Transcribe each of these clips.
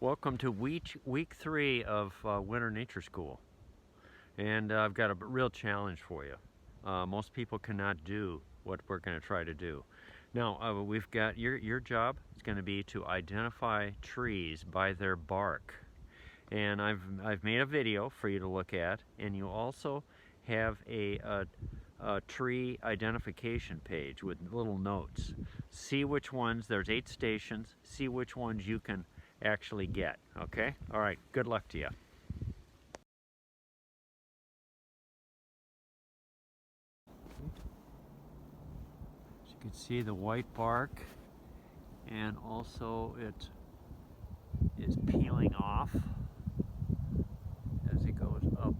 Welcome to week 3 of Winter Nature School. And I've got a real challenge for you. Most people cannot do what we're going to try to do. Now, we've got your job is going to be to identify trees by their bark. And I've made a video for you to look at, and you also have a tree identification page with little notes. See which ones, there's 8 stations, see which ones you can actually get, okay? All right, good luck to you. As you can see, the white bark, and also it is peeling off as it goes up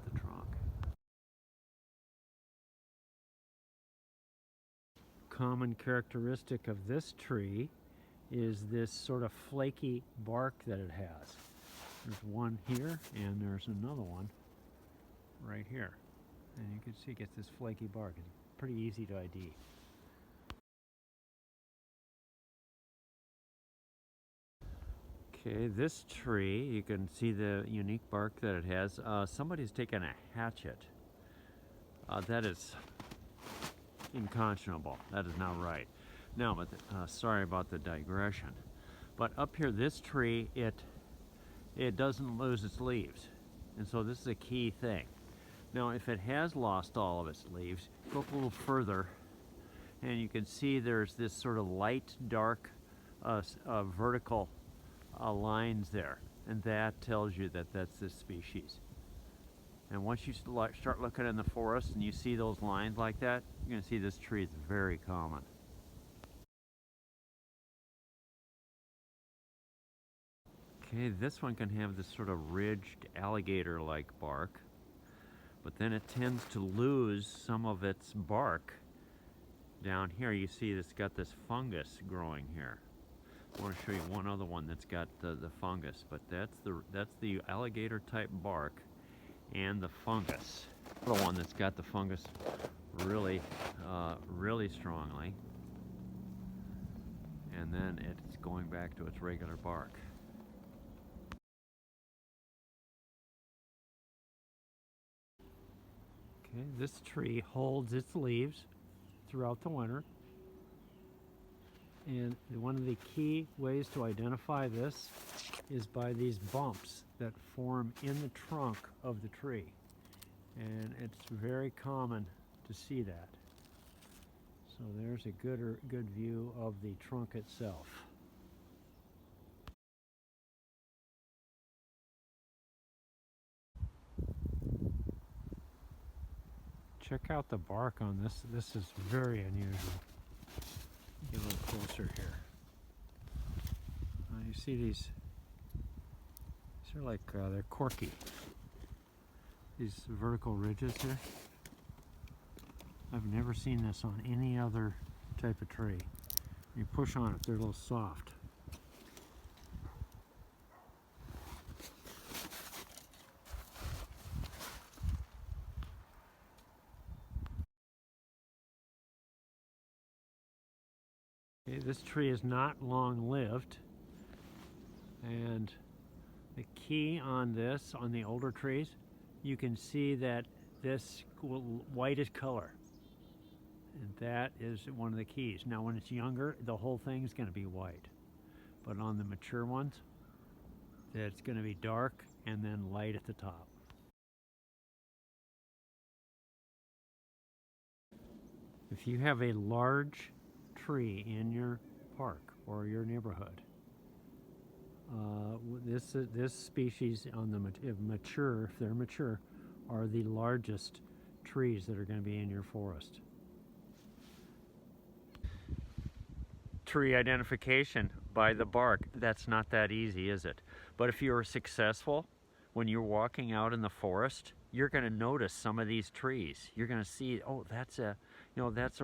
the trunk. Common characteristic of this tree is this sort of flaky bark that it has. There's one here, and there's another one right here. And you can see it gets this flaky bark. It's pretty easy to ID. Okay, this tree, you can see the unique bark that it has. Somebody's taken a hatchet. That is unconscionable. That is not right. Now, but sorry about the digression. But up here, this tree, it doesn't lose its leaves. And so this is a key thing. Now, if it has lost all of its leaves, go up a little further, and you can see there's this sort of light, dark, vertical lines there. And that tells you that that's this species. And once you start looking in the forest and you see those lines like that, you're going to see this tree is very common. Okay, this one can have this sort of ridged alligator-like bark, but then it tends to lose some of its bark. Down here you see it's got this fungus growing here. I want to show you one other one that's got the fungus, but that's the alligator-type bark and the fungus. The one that's got the fungus really strongly, and then it's going back to its regular bark. Okay, this tree holds its leaves throughout the winter, and one of the key ways to identify this is by these bumps that form in the trunk of the tree, and it's very common to see that. So there's a good view of the trunk itself. Check out the bark on this. This is very unusual. Get a little closer here. You see these are like they're corky. These vertical ridges here. I've never seen this on any other type of tree. You push on it, they're a little soft. Okay, this tree is not long-lived, and the key on this, on the older trees, you can see that this whitish color, and that is one of the keys. Now when it's younger, the whole thing's going to be white, but on the mature ones, it's going to be dark and then light at the top. If you have a large tree in your park or your neighborhood, this species on the mature, if they're mature, are the largest trees that are going to be in your forest. Tree identification by the bark, that's not that easy, is it? But if you're successful, when you're walking out in the forest, you're going to notice some of these trees. You're going to see, oh, that's a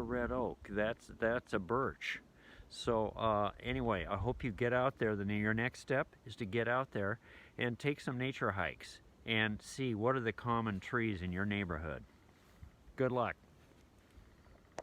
red oak, that's a birch. So anyway, I hope you get out there. Your next step is to get out there and take some nature hikes and see what are the common trees in your neighborhood. Good luck.